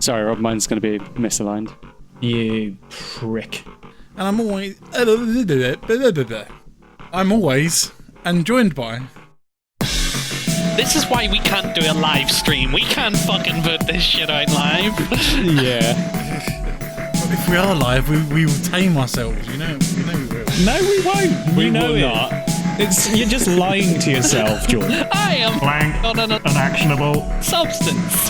Sorry, Rob, mine's going to be misaligned. You prick. And I'm always and joined by. This is why we can't do a live stream. We can't fucking put this shit out live. Yeah. If we are live, we will tame ourselves. You know we will. No, we won't. We know will it. not. You're just lying to yourself, Jordan. I am Blank. on an Unactionable. substance.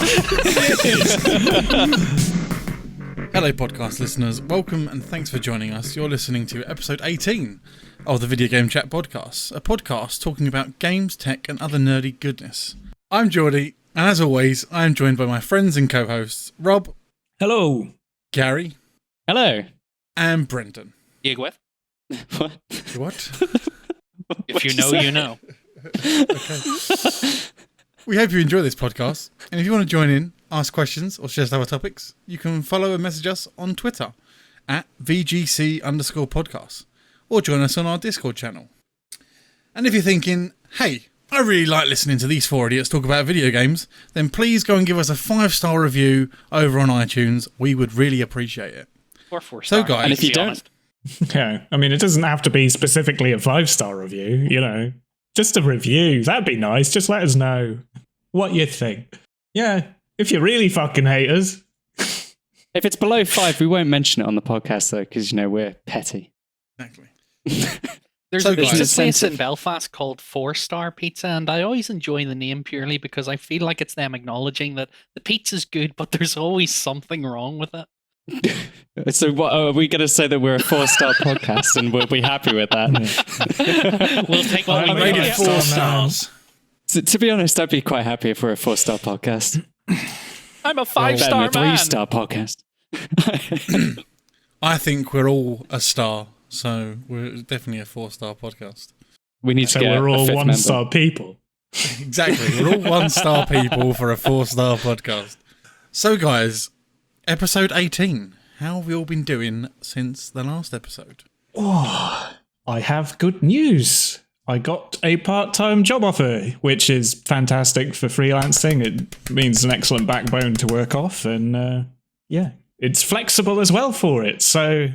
Hello, podcast listeners. Welcome and thanks for joining us. You're listening to episode 18 of the Video Game Chat Podcast, a podcast talking about games, tech, and other nerdy goodness. I'm Geordie, and as always, I am joined by my friends and co-hosts, Rob. Hello. Gary. Hello. And Brendan. Yigwith. What? What? If you know, you know. We hope you enjoy this podcast, and if you want to join in, ask questions, or suggest other topics, you can follow and message us on Twitter at VGC_podcast, or join us on our Discord channel. And if you're thinking, hey, I really like listening to these four idiots talk about video games, then please go and give us a 5-star review over on iTunes. We would really appreciate it. Or 4 So, stars. guys, And if you to be don't, honest. Yeah, I mean, it doesn't have to be specifically a 5-star review, you know. Just a review. That'd be nice. Just let us know what you think. Yeah, if you really fucking hate us. if it's below 5, we won't mention it on the podcast, though, because, you know, we're petty. Exactly. There's So, a guys- pizza place in Belfast called 4 Star Pizza, and I always enjoy the name purely because I feel like it's them acknowledging that the pizza's good, but there's always something wrong with it. So what, are we going to say that we're a 4-star podcast and we'll be happy with that? We'll take what we I'm can rated get. 4 stars. To be honest, I'd be quite happy if we're a 4-star podcast. I'm a Better 5-star than a man. 3-star podcast. I think we're all a star, so we're definitely a 4-star podcast. We need to So get we're a all 5th member. 1-star people. Exactly. We're all 1-star people for a 4-star podcast. So, guys, episode 18. How have we all been doing since the last episode? Oh, I have good news. I got a part-time job offer, which is fantastic for freelancing. It means an excellent backbone to work off, and yeah, it's flexible as well for it. So,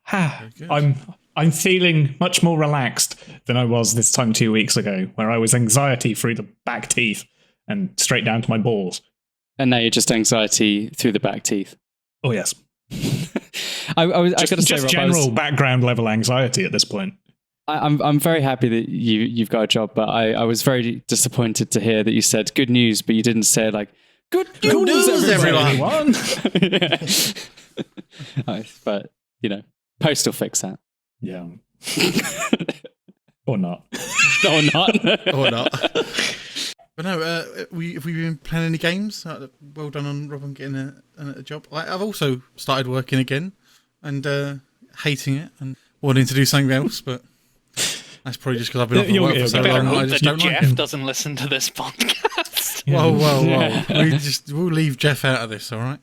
good. I'm feeling much more relaxed than I was this time 2 weeks ago, where I was anxiety through the back teeth and straight down to my balls. And now you're just anxiety through the back teeth. Oh yes, I got to say, just Rob, general background level anxiety at this point. I'm very happy that you've got a job, but I was very disappointed to hear that you said good news, but you didn't say like good news everyone. But you know, post will fix that. Yeah, or not. No, not. Or not. But no, have we been playing any games? Well done on Robin getting a job. I've also started working again and hating it and wanting to do something else, but that's probably just because I've been off You'll work get for so a better long. I Hope just that don't like Jeff him. doesn't listen to this podcast. Whoa. We'll leave Jeff out of this, all right?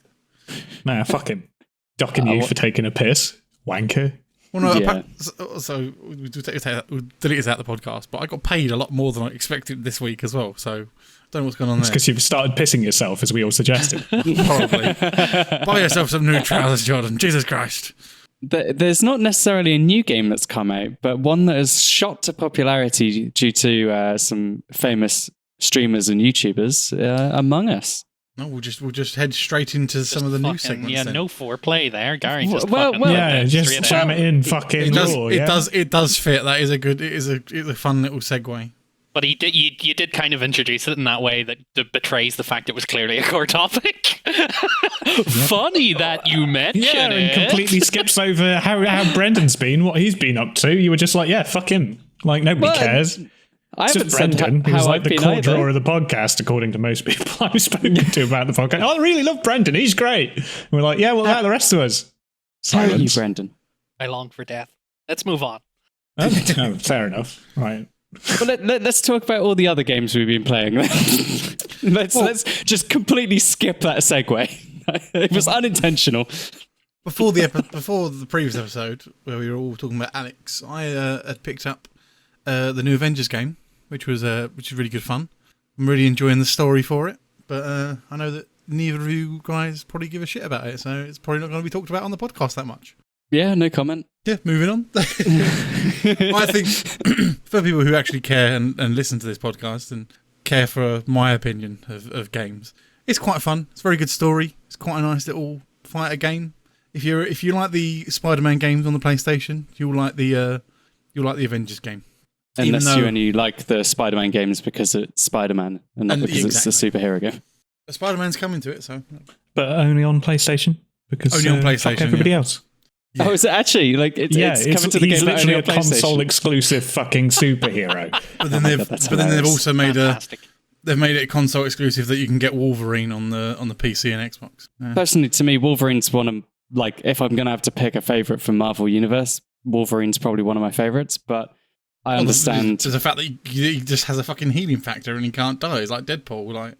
Nah, fuck him. Docking you for taking a piss, wanker. Well, no, Yeah. so we'll delete this out of the podcast, but I got paid a lot more than I expected this week as well, so I don't know what's going on It's there. because you've started pissing yourself, as we all suggested. Probably. Buy yourself some new trousers, Jordan. Jesus Christ. There's not necessarily a new game that's come out, but one that has shot to popularity due to some famous streamers and YouTubers, Among Us. No, we'll just head straight into some of the new segments. Yeah, then. no foreplay there. Gary just Well, fucking well, went Yeah, there just straight jam out. it in fucking raw. It does fit. That is a good. It's a fun little segue. But you did kind of introduce it in that way that betrays the fact it was clearly a core topic. Funny that you mention Yeah, and it. completely skips over how Brendan's been, what he's been up to. You were just like, yeah, fuck him. Like, nobody Well, cares. I It's haven't just said Brendan, how who's like I've the been core either. drawer of the podcast, according to most people I've spoken to about the podcast. Oh, I really love Brendan. He's great. And we're like, yeah, well, about the rest of us. How are you, Silence. Brendan? I long for death. Let's move on. Oh, fair enough. Right. But let's talk about all the other games we've been playing. let's just completely skip that segue. It was unintentional. Before the previous episode where we were all talking about Alex, I had picked up the new Avengers game, which is really good fun. I'm really enjoying the story for it, but I know that neither of you guys probably give a shit about it, so it's probably not going to be talked about on the podcast that much. Yeah, no comment. Yeah, moving on. I think for people who actually care and listen to this podcast and care for my opinion of games, it's quite fun. It's a very good story. It's quite a nice little fighter game. If you like the Spiderman games on the PlayStation, you'll like the Avengers game. Unless you only like the Spider-Man games because it's Spider-Man and not because it's a superhero game. Spider-Man's coming to it, so. But only on PlayStation? Because only on PlayStation, fuck everybody else. Yeah. Oh, is it actually? Like, it's coming to the he's game, but literally only a on PlayStation. console-exclusive fucking superhero. But then they've also made Fantastic. they've made it a console exclusive that you can get Wolverine on the PC and Xbox. Yeah. Personally, to me, Wolverine's one of, like, if I'm going to have to pick a favourite from Marvel Universe, Wolverine's probably one of my favourites, but I understand. There's the fact that he just has a fucking healing factor and he can't die. It's like Deadpool, like.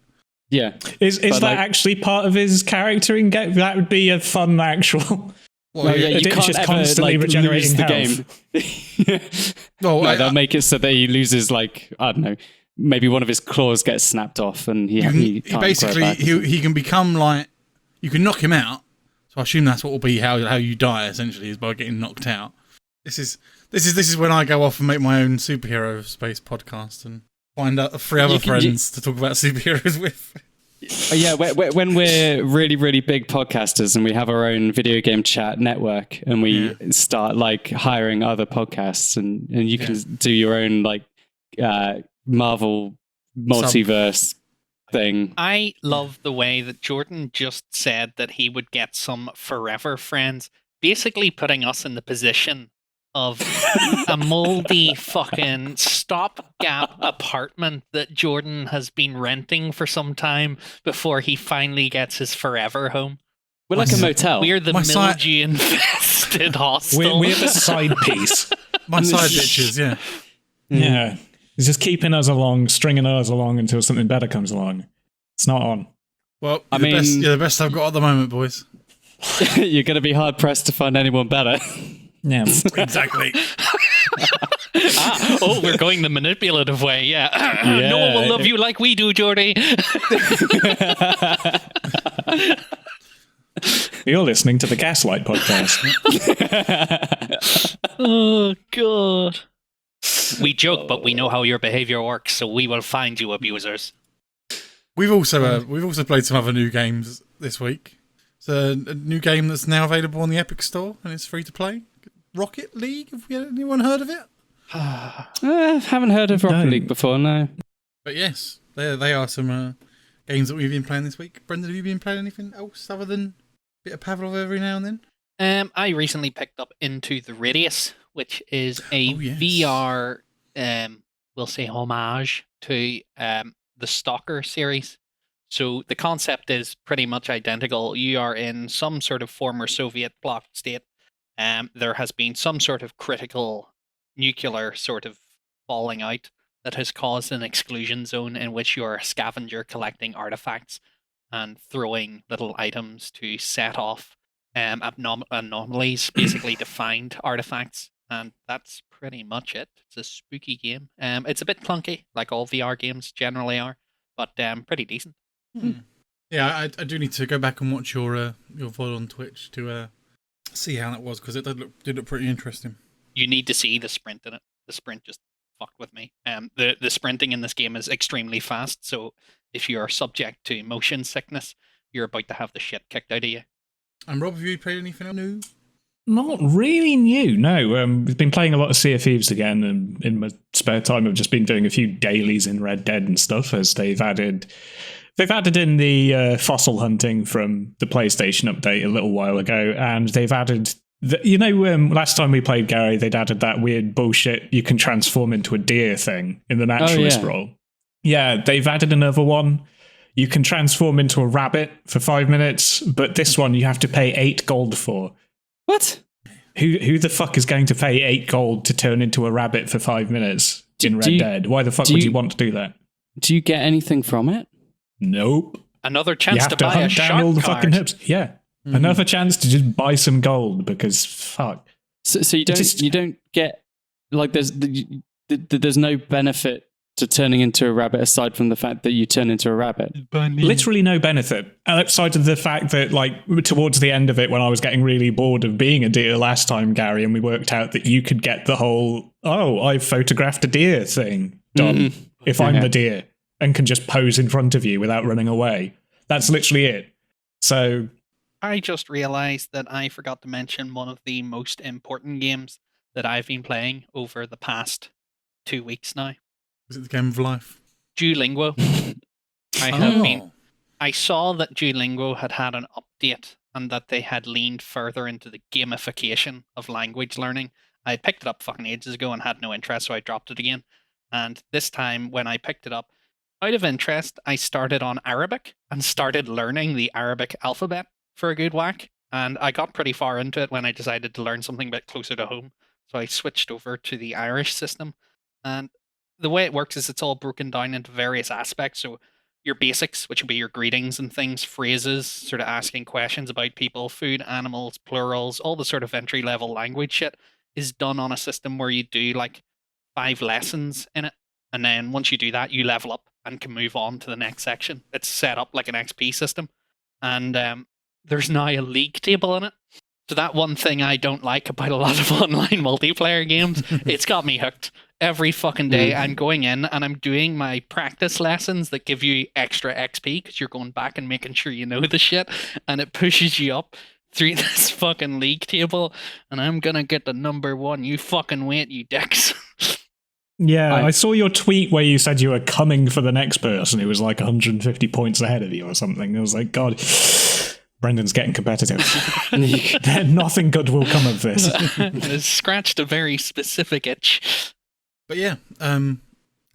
Yeah. Is that actually part of his character in game? That would be a fun actual. Well, no, yeah, you it's can't just ever constantly regenerating regenerating the health. game. They'll make it so that he loses, like, I don't know, maybe one of his claws gets snapped off and he can't basically grow back. he can become like, you can knock him out. So I assume that's what will be how you die, essentially, is by getting knocked out. This is when I go off and make my own superhero space podcast and find out 3 other friends to talk about superheroes with. Yeah, when we're really, really big podcasters and we have our own video game chat network and we start like hiring other podcasts and you can do your own like Marvel multiverse thing. I love the way that Jordan just said that he would get some forever friends, basically putting us in the position of a moldy fucking stopgap apartment that Jordan has been renting for some time before he finally gets his forever home. We're like a motel. We're the mildew-infested hostel. We're the side piece. My side bitches, yeah. Yeah. It's just keeping us along, stringing us along until something better comes along. It's not on. Well, you're the best I've got at the moment, boys. You're going to be hard pressed to find anyone better. Yeah. Exactly. We're going the manipulative way, yeah. No one will love you like we do, Jordy. You're listening to the Gaslight podcast. Oh, God. We joke, but we know how your behavior works, so we will find you abusers. We've also played some other new games this week. It's a new game that's now available on the Epic Store and it's free to play. Rocket League? Have anyone heard of it? Haven't heard of Rocket League before, no. But yes, they are some games that we've been playing this week. Brendan, have you been playing anything else other than a bit of Pavlov every now and then? I recently picked up Into the Radius, which is a VR, we'll say, homage to the Stalker series. So the concept is pretty much identical. You are in some sort of former Soviet bloc state. There has been some sort of critical nuclear sort of falling out that has caused an exclusion zone in which you're a scavenger collecting artifacts and throwing little items to set off anomalies, basically defined artifacts. And that's pretty much it. It's a spooky game. It's a bit clunky, like all VR games generally are, but pretty decent. Yeah, I do need to go back and watch your VOD on Twitch to see how that was, because it did look pretty interesting. You need to see the sprint in it. The sprint just fucked with me. The sprinting in this game is extremely fast, so if you're subject to motion sickness, you're about to have the shit kicked out of you. And Rob, have you played anything new? Not really new, no. We've been playing a lot of Sea of Thieves again, and in my spare time I've just been doing a few dailies in Red Dead and stuff, as they've added in the fossil hunting from the PlayStation update a little while ago, and they've added, last time we played, Gary, they'd added that weird bullshit you can transform into a deer thing in the naturalist role. Yeah, they've added another one. You can transform into a rabbit for 5 minutes, but this one you have to pay 8 gold for. What? Who the fuck is going to pay 8 gold to turn into a rabbit for 5 minutes in Red Dead? Why the fuck would you want to do that? Do you get anything from it? Nope. Another chance to buy a down all the shark fucking card. hips. Yeah. Another chance to just buy some gold, because fuck. So you don't get, like, there's no benefit to turning into a rabbit aside from the fact that you turn into a rabbit? Literally no benefit outside of the fact that, like, towards the end of it, when I was getting really bored of being a deer last time, Gary, and we worked out that you could get the whole I've photographed a deer thing done if I'm the deer and can just pose in front of you without running away. That's literally it. So I just realized that I forgot to mention one of the most important games that I've been playing over the past 2 weeks now. Is it the game of life? Duolingo. I saw that Duolingo had an update and that they had leaned further into the gamification of language learning. I picked it up fucking ages ago and had no interest, so I dropped it again. And this time when I picked it up, out of interest, I started on Arabic and started learning the Arabic alphabet for a good whack. And I got pretty far into it when I decided to learn something a bit closer to home. So I switched over to the Irish system. And the way it works is it's all broken down into various aspects. So your basics, which would be your greetings and things, phrases, sort of asking questions about people, food, animals, plurals, all the sort of entry-level language shit is done on a system where you do like 5 lessons in it. And then once you do that, you level up and can move on to the next section. It's set up like an XP system. And there's now a league table in it. So that one thing I don't like about a lot of online multiplayer games, it's got me hooked. Every fucking day I'm going in and I'm doing my practice lessons that give you extra XP because you're going back and making sure you know the shit. And it pushes you up through this fucking league table. And I'm going to get the number 1. You fucking wait, you dicks. Yeah, I saw your tweet where you said you were coming for the next person who was like 150 points ahead of you or something. I was like, God, Brendan's getting competitive. Nothing good will come of this. It's scratched a very specific itch. But yeah,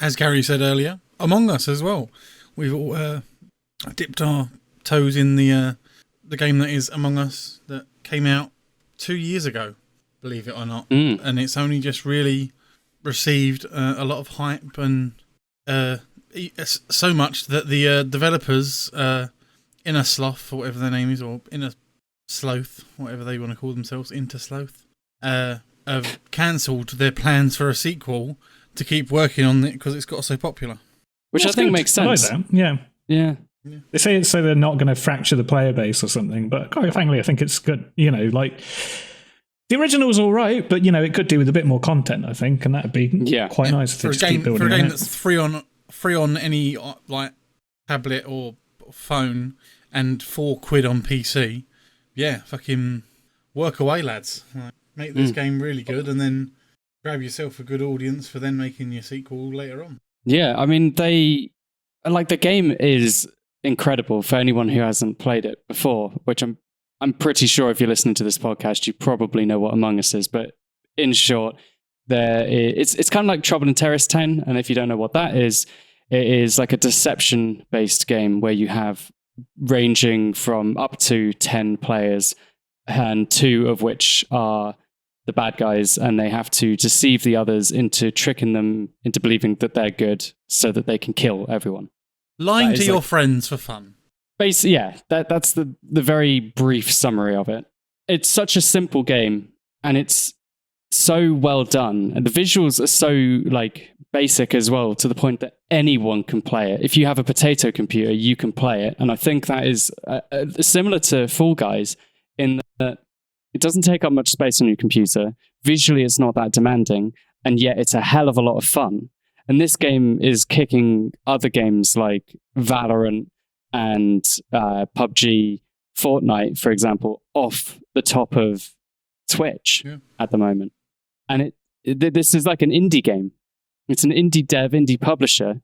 as Gary said earlier, Among Us as well. We've all dipped our toes in the game that is Among Us that came out 2 years ago, believe it or not. And it's only just really received a lot of hype and so much that the developers, Inner Sloth, or whatever their name is, or Inner Sloth, whatever they want to call themselves, Inter Sloth, have cancelled their plans for a sequel to keep working on it because it's got so popular. Which I think makes sense. Yeah. Yeah. They say it's so they're not going to fracture the player base or something, but quite frankly, I think it's good. You know, like, the original was all right, but, you know, it could do with a bit more content, I think, and that'd be quite nice for to just keep building for a game it. that's free on any like tablet or phone and £4 on PC. Yeah, fucking work away, lads. Like, make this game really good, and then grab yourself a good audience for then making your sequel later on. Yeah, I mean, the game is incredible for anyone who hasn't played it before, which I'm pretty sure if you're listening to this podcast, you probably know what Among Us is. But in short, it's kind of like Trouble in Terrorist Town. And if you don't know what that is, it is like a deception-based game where you have ranging from up to 10 players, and 2 of which are the bad guys, and they have to deceive the others into tricking them into believing that they're good so that they can kill everyone. Lying to your friends for fun. Basically, yeah, that's the very brief summary of it. It's such a simple game, and it's so well done, and the visuals are so like basic as well, to the point that anyone can play it. If you have a potato computer, you can play it, and I think that is similar to Fall Guys in that it doesn't take up much space on your computer. Visually, it's not that demanding, and yet it's a hell of a lot of fun. And this game is kicking other games like Valorant and PUBG, Fortnite, for example, off the top of Twitch at the moment. And this is like an indie game. It's an indie dev, indie publisher,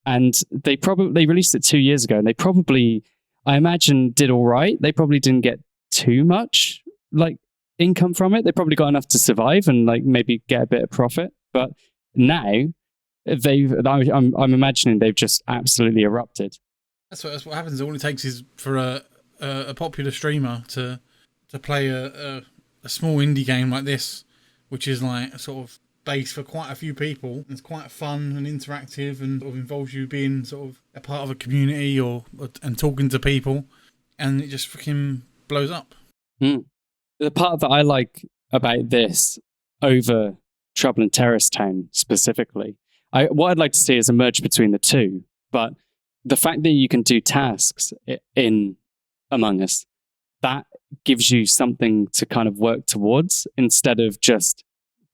and they released it 2 years ago, and they probably, I imagine, did all right. They probably didn't get too much like income from it. They probably got enough to survive and like maybe get a bit of profit. But now I'm imagining they've just absolutely erupted. That's what happens. All it takes is for a popular streamer to play a small indie game like this, which is like a sort of base for quite a few people. It's quite fun and interactive, and sort of involves you being sort of a part of a community and talking to people, and it just fucking blows up. The part that I like about this over Trouble in Terrorist Town specifically, what I'd like to see is a merge between the two. But the fact that you can do tasks in Among Us, that gives you something to kind of work towards instead of just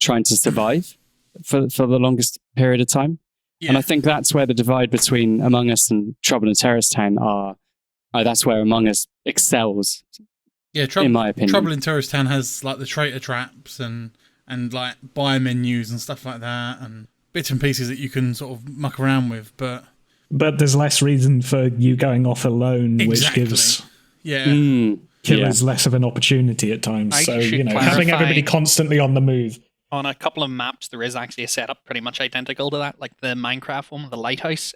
trying to survive for the longest period of time. Yeah. And I think that's where the divide between Among Us and Trouble in Terrorist Town are. That's where Among Us excels. Yeah, in my opinion. Trouble in Terrorist Town has like the traitor traps and like buy menus and stuff like that, and bits and pieces that you can sort of muck around with, but there's less reason for you going off alone, which gives killers less of an opportunity at times. So, having everybody constantly on the move. On a couple of maps, there is actually a setup pretty much identical to that, like the Minecraft one, the lighthouse.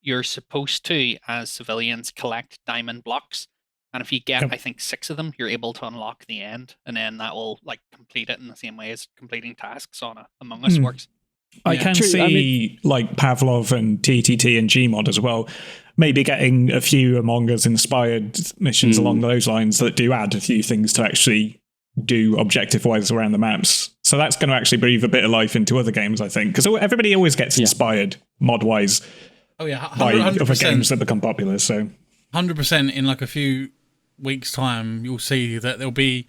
You're supposed to, as civilians, collect diamond blocks. And if you get, I think, 6 of them, you're able to unlock the end. And then that will like complete it in the same way as completing tasks on Among Us works. I can see like Pavlov and TTT and Gmod as well, maybe getting a few Among Us inspired missions along those lines that do add a few things to actually do objective-wise around the maps. So that's going to actually breathe a bit of life into other games, I think. Because everybody always gets inspired, mod-wise, by other games that become popular. So 100% in like a few weeks' time, you'll see that there'll be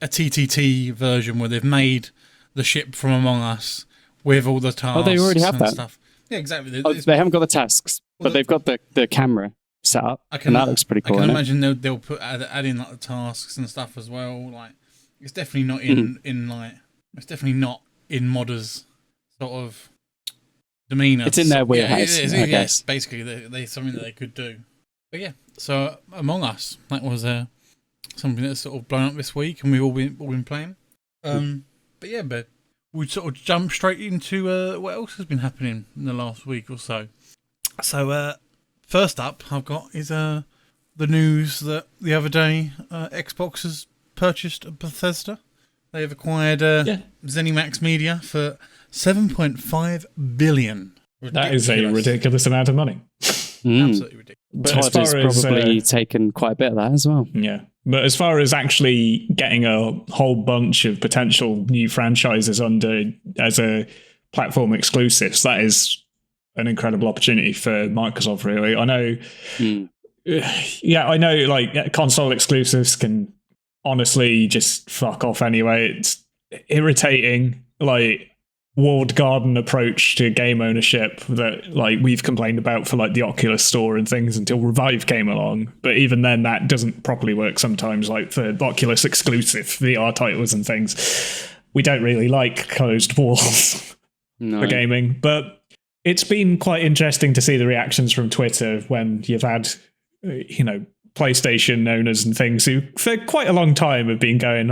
a TTT version where they've made the ship from Among Us with all the tasks. Oh, they already have that stuff. Yeah, exactly. They haven't got the tasks, but they've got the camera set up, and that looks pretty cool. I can imagine they'll add in like the tasks and stuff as well. Like, it's definitely not it's definitely not in modders' sort of demeanor. It's in their wheelhouse. I guess. Basically, there's something that they could do. But yeah, so Among Us, that was something that's sort of blown up this week, and we've all been playing. But yeah, but we'd sort of jump straight into what else has been happening in the last week or so. So first up, I've got is the news that the other day Xbox has purchased Bethesda. They have acquired Zenimax Media for $7.5 billion. That is a ridiculous amount of money. Absolutely ridiculous. But Todd has probably taken quite a bit of that as well. Yeah. But as far as actually getting a whole bunch of potential new franchises as a platform exclusives, that is an incredible opportunity for Microsoft, really. I know, I know, like, console exclusives can honestly just fuck off anyway. It's irritating, like, walled garden approach to game ownership that like we've complained about for like the Oculus Store and things until Revive came along. But even then, that doesn't properly work sometimes. Like for Oculus exclusive VR titles and things, we don't really like closed walls for gaming. But it's been quite interesting to see the reactions from Twitter when you've had, PlayStation owners and things who for quite a long time have been going,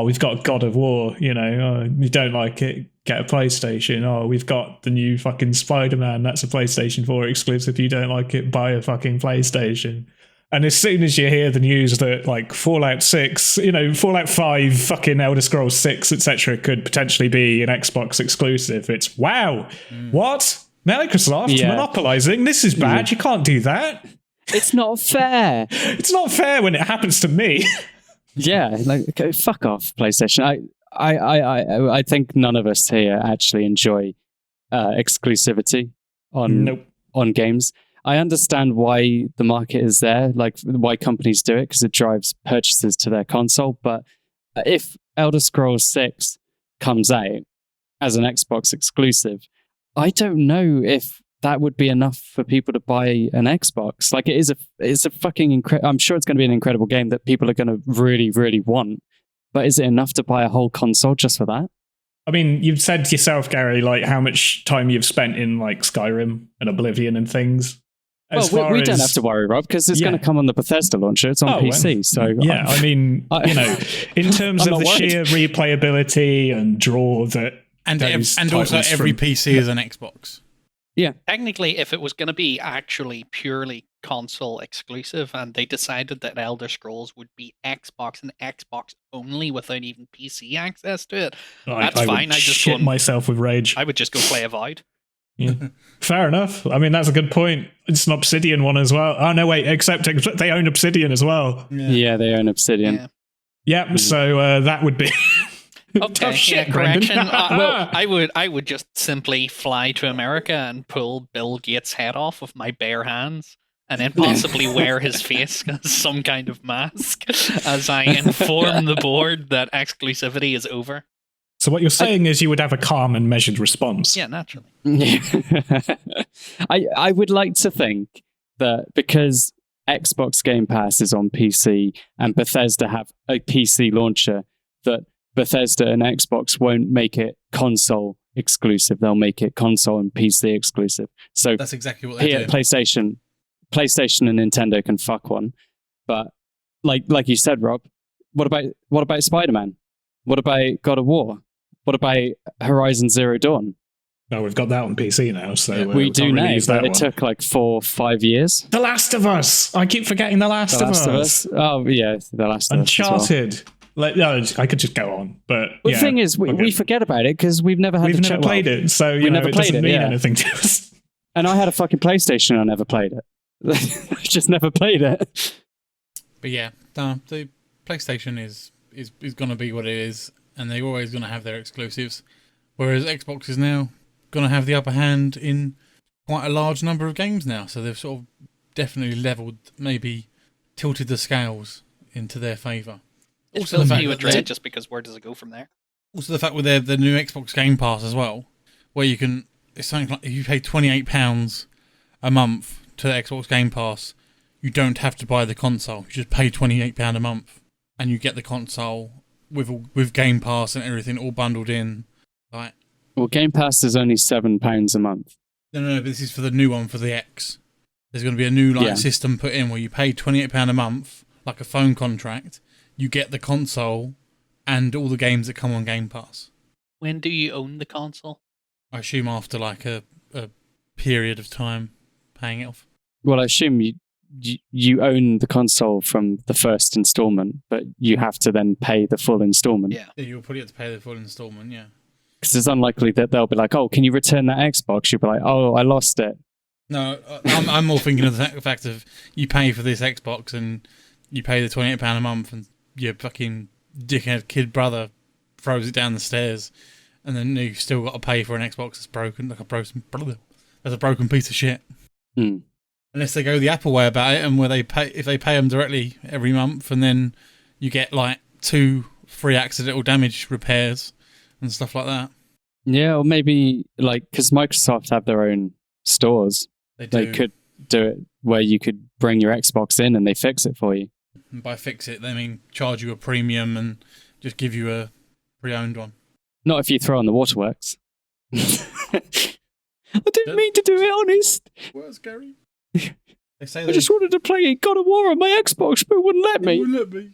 we've got God of War, you don't like it, get a PlayStation. Oh, we've got the new fucking Spiderman, that's a PlayStation 4 exclusive. You don't like it, buy a fucking PlayStation. And as soon as you hear the news that like Fallout 6, Fallout 5, fucking Elder Scrolls 6, etc. could potentially be an Xbox exclusive, it's wow, what? Microsoft monopolizing? This is bad, you can't do that. It's not fair. It's not fair when it happens to me. Yeah, like fuck off, PlayStation. I think none of us here actually enjoy exclusivity on games. I understand why the market is there, like why companies do it, because it drives purchases to their console. But if Elder Scrolls 6 comes out as an Xbox exclusive, I don't know if that would be enough for people to buy an Xbox. Like it's a fucking I'm sure it's going to be an incredible game that people are going to really, really want. But is it enough to buy a whole console just for that? I mean, you've said yourself, Gary, like how much time you've spent in like Skyrim and Oblivion and things. Well, we don't have to worry, Rob, because it's going to come on the Bethesda launcher. It's on PC. So yeah, I mean, in terms of the sheer replayability and draw that, and also every PC is an Xbox. Yeah. Technically, if it was going to be actually purely console exclusive and they decided that Elder Scrolls would be Xbox and Xbox only without even PC access to it, that's fine. I just shit myself with rage. I would just go play Avowed. Yeah. Fair enough. I mean, that's a good point. It's an Obsidian one as well. Oh, no, wait, except they own Obsidian as well. Yeah, they own Obsidian. Yeah, so that would be... Okay, Tough shit, correction. Brendan. Well, I would just simply fly to America and pull Bill Gates' head off with my bare hands, and then possibly wear his face as some kind of mask as I inform the board that exclusivity is over. So what you're saying is you would have a calm and measured response. Yeah, naturally. I would like to think that because Xbox Game Pass is on PC and Bethesda have a PC launcher, that Bethesda and Xbox won't make it console exclusive. They'll make it console and PC exclusive. So That's exactly what they do. PlayStation and Nintendo can fuck one. But like you said, Rob, what about Spider-Man? What about God of War? What about Horizon Zero Dawn? No, we've got that on PC now, so we do can't really now, use but that it one. took like 4-5 years. The Last of Us. I keep forgetting The Last of Us. Oh yeah, The Last of Us. Uncharted. No, I could just go on, but Well, the thing is, we forget about it because we've never had. We've never played it, so we never it played doesn't it, mean yeah. anything to us. And I had a fucking PlayStation and I never played it. I just never played it. But yeah, the PlayStation is going to be what it is, and they're always going to have their exclusives. Whereas Xbox is now going to have the upper hand in quite a large number of games now. So they've sort of definitely leveled, maybe tilted the scales into their favour. It's Also, the fact you that dread just because where does it go from there? Also, the fact with the new Xbox Game Pass as well, where you can, it's something like if you pay £28 a month to the Xbox Game Pass, you don't have to buy the console. You just pay £28 a month, and you get the console with Game Pass and everything all bundled in. Like, well, Game Pass is only £7 a month. no, but this is for the new one for the X. There's going to be a new system put in where you pay £28 a month, like a phone contract. You get the console and all the games that come on Game Pass. When do you own the console? I assume after like a period of time paying it off. Well, I assume you own the console from the first installment, but you have to then pay the full installment. Yeah, you'll probably have to pay the full installment, yeah. Because it's unlikely that they'll be like, oh, can you return that Xbox? You'll be like, oh, I lost it. No, I'm more thinking of the fact of you pay for this Xbox and you pay the £28 a month and your fucking dickhead kid brother throws it down the stairs and then you've still got to pay for an Xbox that's broken, like a broken piece of shit. Mm. Unless they go the Apple way about it and where if they pay them directly every month and then you get like 2 free accidental damage repairs and stuff like that. Yeah, or maybe like because Microsoft have their own stores, they could do it where you could bring your Xbox in and they fix it for you. And by fix it, they mean charge you a premium and just give you a pre-owned one. Not if you throw on the waterworks. I didn't mean to do it, honest. What's Gary? They say I just wanted to play God of War on my Xbox, but it wouldn't let me. It wouldn't let me.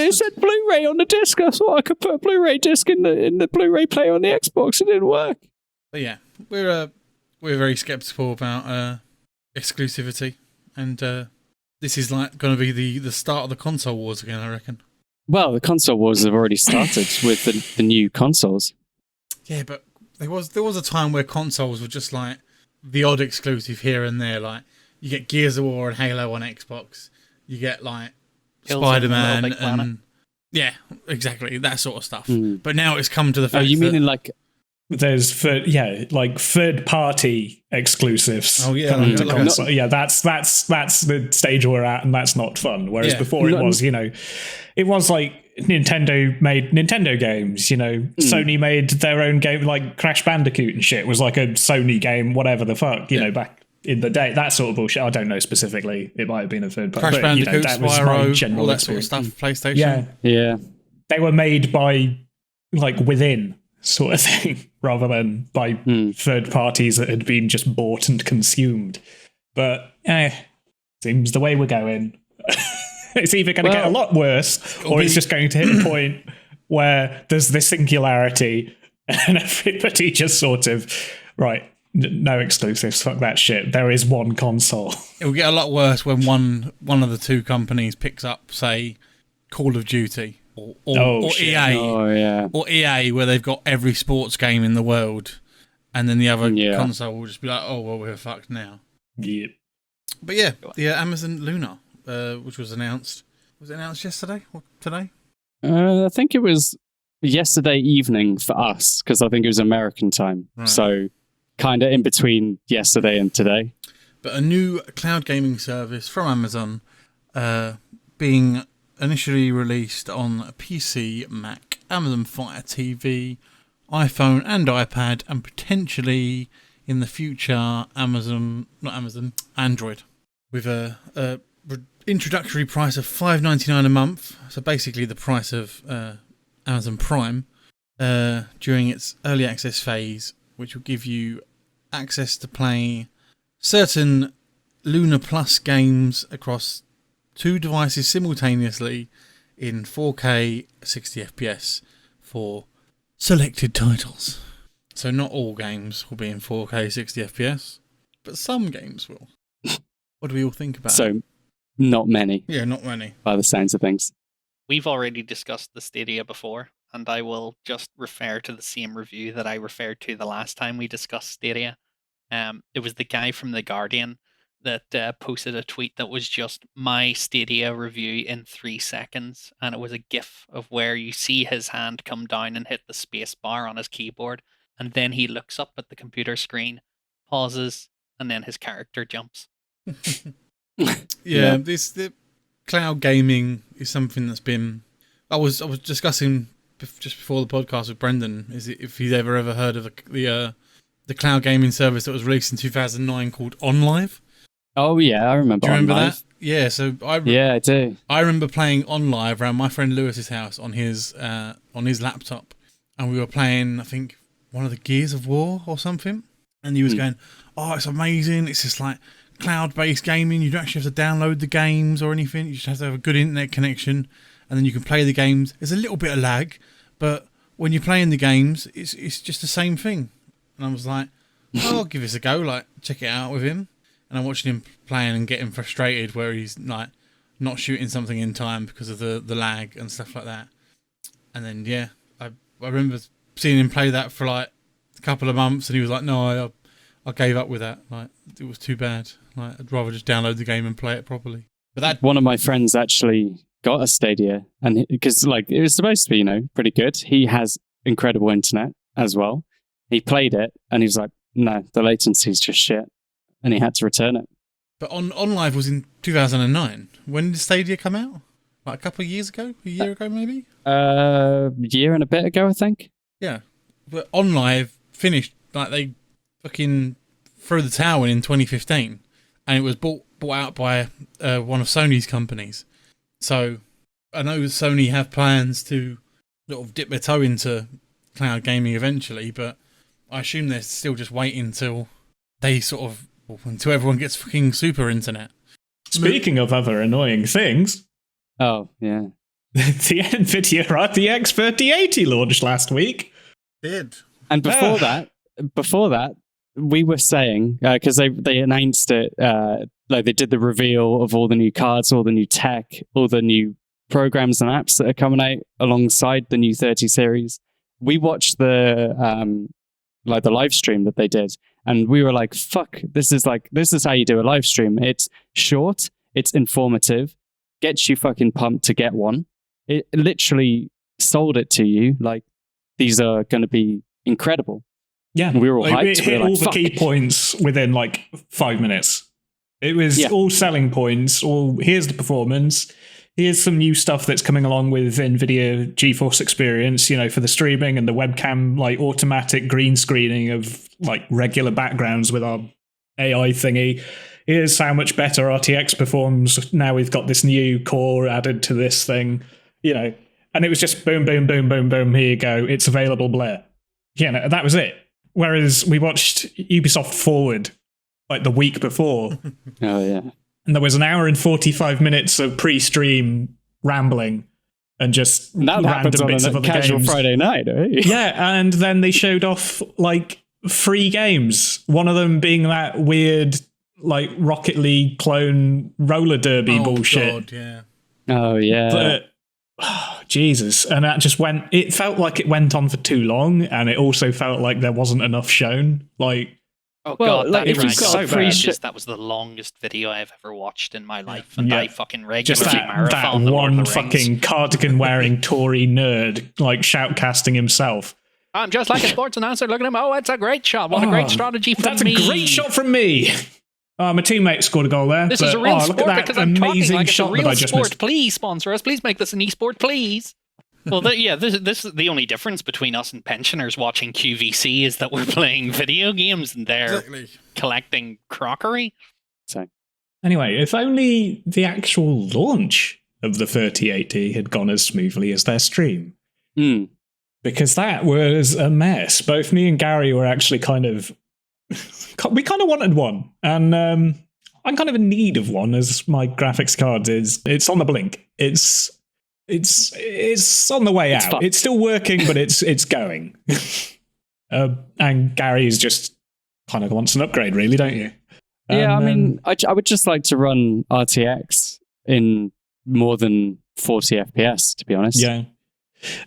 It said Blu-ray on the disc. I thought I could put a Blu-ray disc in the Blu-ray player on the Xbox. It didn't work. But yeah, we're very skeptical about exclusivity, and this is like going to be the start of the console wars again, I reckon. Well, the console wars have already started with the new consoles. Yeah, but there was a time where consoles were just like the odd exclusive here and there. Like you get Gears of War and Halo on Xbox. You get like Spiderman and yeah, exactly that sort of stuff. Mm. But now it's come to the fact. Oh, you mean in like there's third party exclusives. Oh yeah, coming to console. Yeah, that's the stage we're at, and that's not fun. Whereas before it was like Nintendo made Nintendo games. Sony made their own game, like Crash Bandicoot and shit was like a Sony game, whatever the fuck. Back in the day, that sort of bullshit. I don't know specifically. It might have been a third party. Crash Bandicoot, that was my Spyro, general all that experience. sort of stuff. PlayStation. Yeah. They were made by like within sort of thing, rather than by third parties that had been just bought and consumed. But seems the way we're going. It's either going to get a lot worse, or it's just going to hit a point where there's this singularity, and everybody just sort of no exclusives, fuck that shit. There is one console. It will get a lot worse when one of the two companies picks up, say, Call of Duty or EA. Oh, yeah. Or EA, where they've got every sports game in the world, and then the other console will just be like, oh, well, we're fucked now. Yep. But yeah, the Amazon Luna, which was announced. Was it announced yesterday or today? I think it was yesterday evening for us, because I think it was American time. Right. So kind of in between yesterday and today. But a new cloud gaming service from Amazon being initially released on PC, Mac, Amazon Fire TV, iPhone and iPad, and potentially in the future Android, with a introductory price of $5.99 a month. So basically the price of Amazon Prime during its early access phase, which will give you access to play certain Luna Plus games across 2 devices simultaneously in 4K 60 FPS for selected titles. So not all games will be in 4K 60 FPS, but some games will. What do we all think about it? So not many. Yeah, not many. By the sounds of things. We've already discussed the Stadia before, and I will just refer to the same review that I referred to the last time we discussed Stadia. It was the guy from The Guardian that posted a tweet that was just my Stadia review in 3 seconds, and it was a GIF of where you see his hand come down and hit the space bar on his keyboard, and then he looks up at the computer screen, pauses, and then his character jumps. Yeah, the cloud gaming is something that's been. I was discussing just before the podcast with Brendan. If he's ever heard of the cloud gaming service that was released in 2009 called OnLive. Oh yeah, I remember. Do you remember that? Yeah, so I do. I remember playing OnLive around my friend Lewis's house on his laptop, and we were playing, I think, one of the Gears of War or something, and he was going, "Oh, it's amazing! It's just like cloud-based gaming. You don't actually have to download the games or anything. You just have to have a good internet connection, and then you can play the games. There's a little bit of lag, but when you're playing the games, it's just the same thing." And I was like, "Oh, I'll give this a go. Like, check it out with him." And I'm watching him playing and getting frustrated where he's like not shooting something in time because of the lag and stuff like that. And then I remember seeing him play that for like a couple of months, and he was like, "No, I gave up with that. Like, it was too bad. Like, I'd rather just download the game and play it properly." But that one of my friends actually got a Stadia, and because like it was supposed to be, pretty good. He has incredible internet as well. He played it, and he was like, "No, the latency's just shit," and he had to return it. But OnLive was in 2009. When did Stadia come out? Like a couple of years ago? A year ago, maybe? Year and a bit ago, I think. Yeah. But OnLive finished, like, they fucking threw the towel in 2015. And it was bought out by one of Sony's companies. So I know Sony have plans to sort of dip their toe into cloud gaming eventually, but I assume they're still just waiting until they until everyone gets fucking super internet. Speaking of other annoying things. Oh, yeah. The NVIDIA RTX 3080 launched last week. Did. And before that, we were saying, because they announced it, like they did the reveal of all the new cards, all the new tech, all the new programs and apps that are coming out alongside the new 30 series. We watched the live stream that they did, and we were like, fuck, this is how you do a live stream. It's short, it's informative, gets you fucking pumped to get one. It literally sold it to you like these are going to be incredible. Yeah, and we were all hyped. It hit all the key points within like 5 minutes. It was all selling points, all here's the performance, here's some new stuff that's coming along with NVIDIA GeForce Experience, for the streaming and the webcam, like automatic green screening of like regular backgrounds with our AI thingy. Here's how much better RTX performs. Now we've got this new core added to this thing, and it was just boom, boom, boom, boom, boom. Here you go. It's available, Blair. That was it. Whereas we watched Ubisoft Forward like the week before. Oh, yeah. And there was an hour and 45 minutes of pre-stream rambling and just random bits of other casual games. Friday night, right? Yeah, and then they showed off like 3 games. One of them being that weird like Rocket League clone roller derby bullshit. God, yeah. Oh, yeah. But, Jesus. And that just it felt like it went on for too long, and it also felt like there wasn't enough shown. Like, Oh Well, god, like, that if you've dragged got on a for pre- ages. That was the longest video I've ever watched in my life, and Yeah. I fucking Just regularly that marathon the Lord one of the Rings. fucking cardigan-wearing Tory nerd, like, shoutcasting himself. I'm just like a sports announcer. Look at him. Oh, it's a great shot. What a great strategy from That's me. a great shot from me. My teammate scored a goal there. This is a real look sport at that because I'm talking amazing like it's a shot that real I just sport. missed. Please sponsor us. Please make this an esport, please. Well, this is the only difference between us and pensioners watching QVC is that we're playing video games and they're collecting crockery. So, anyway, if only the actual launch of the 3080 had gone as smoothly as their stream. Because that was a mess. Both me and Gary were actually we kind of wanted one. And I'm kind of in need of one, as my graphics card it's on the blink. It's on the way out. fun. It's still working, but it's going. And Gary's just kind of wants an upgrade, really, don't you? yeah, I mean, I would just like to run RTX in more than 40 FPS, to be honest. Yeah.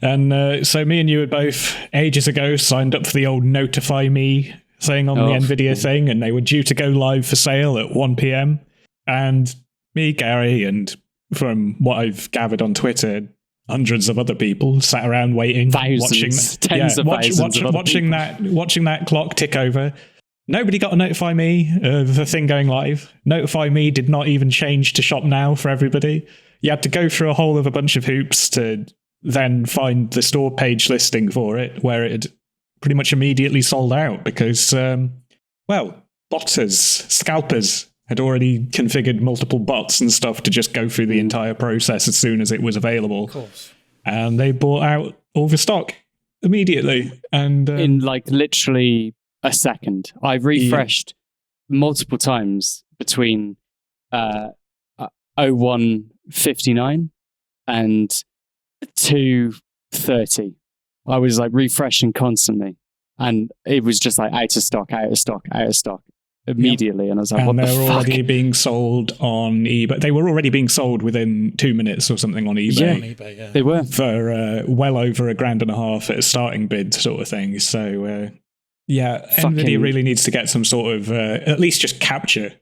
And so me and you had both ages ago signed up for the old Notify Me thing on the NVIDIA thing, and they were due to go live for sale at 1 p.m. And me, Gary, and from what I've gathered on Twitter, hundreds of other people sat around waiting, Thousands, tens of thousands of other watching that clock tick over. Nobody got a Notify Me of the thing going live. Notify Me did not even change to Shop Now for everybody. You had to go through a whole of a bunch of hoops to then find the store page listing for it, where it had pretty much immediately sold out because, botters, scalpers had already configured multiple bots and stuff to just go through the entire process as soon as it was available. Of course. And they bought out all the stock immediately. And in like literally a second. I refreshed multiple times between 01:59 and 2:30. I was like refreshing constantly, and it was just like out of stock immediately. And I was like, what the fuck? They're already being sold on eBay. They were already being sold within 2 minutes or something on eBay. Yeah, On eBay, yeah. they were. For well over $1,500 at a starting bid sort of thing. So, NVIDIA really needs to get some sort of, at least just capture.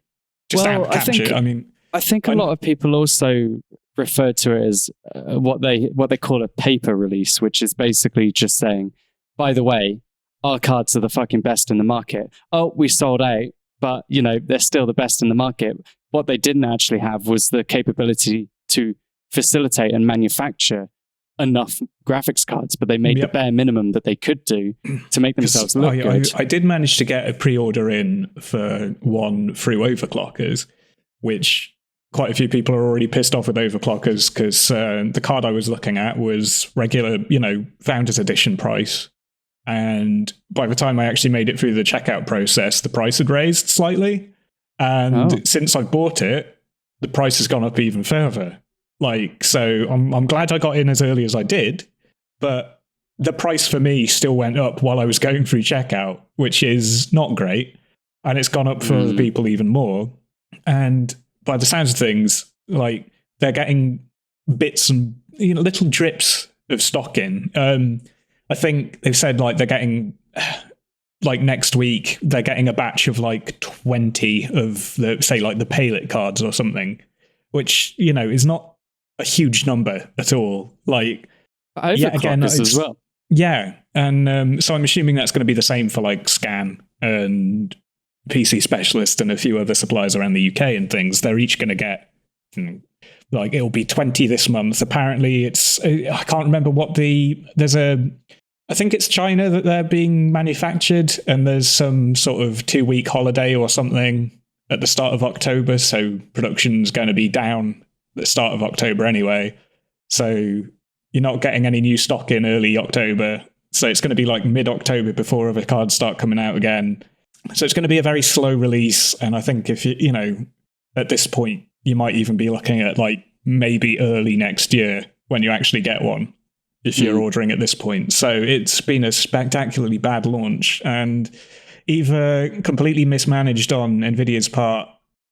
App capture. I think a lot of people also refer to it as what they call a paper release, which is basically just saying, by the way, our cards are the fucking best in the market. Oh, we sold out, but they're still the best in the market. What they didn't actually have was the capability to facilitate and manufacture enough graphics cards, but they made the bare minimum that they could do to make themselves look good. I did manage to get a pre-order in for one through overclockers, which quite a few people are already pissed off with overclockers because the card I was looking at was regular, Founders Edition price. And by the time I actually made it through the checkout process, the price had raised slightly. And since I bought it, the price has gone up even further. So I'm glad I got in as early as I did, but the price for me still went up while I was going through checkout, which is not great. And it's gone up for other people even more. And by the sounds of things, they're getting bits and little drips of stock in. I think they've said they're getting next week they're getting a batch of 20 of the the Palit cards or something, which is not a huge number at all. Overclockers as well. Yeah, and so I'm assuming that's going to be the same for Scan and PC Specialist and a few other suppliers around the UK and things. They're each going to get it'll be 20 this month. Apparently I can't remember I think it's China that they're being manufactured, and there's some sort of 2-week holiday or something at the start of October, so production's going to be down at the start of October anyway. So you're not getting any new stock in early October, so it's going to be mid-October before other cards start coming out again. So it's going to be a very slow release, and I think if at this point, you might even be looking at maybe early next year when you actually get one, if you're ordering at this point. So it's been a spectacularly bad launch, and either completely mismanaged on NVIDIA's part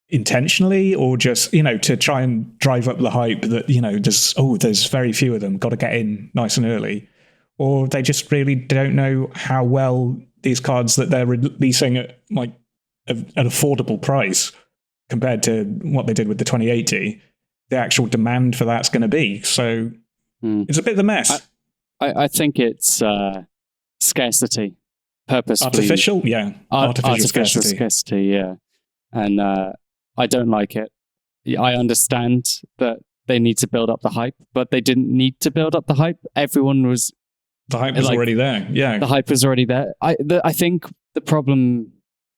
intentionally, or just, to try and drive up the hype that, there's very few of them, got to get in nice and early. Or they just really don't know how well these cards that they're releasing at an affordable price compared to what they did with the 2080, the actual demand for that's going to be. So it's a bit of a mess. I think it's scarcity, purposefully. Artificial? Yeah. Artificial scarcity, yeah. And I don't like it. I understand that they need to build up the hype, but they didn't need to build up the hype. The hype was already there. Yeah. The hype was already there. I think the problem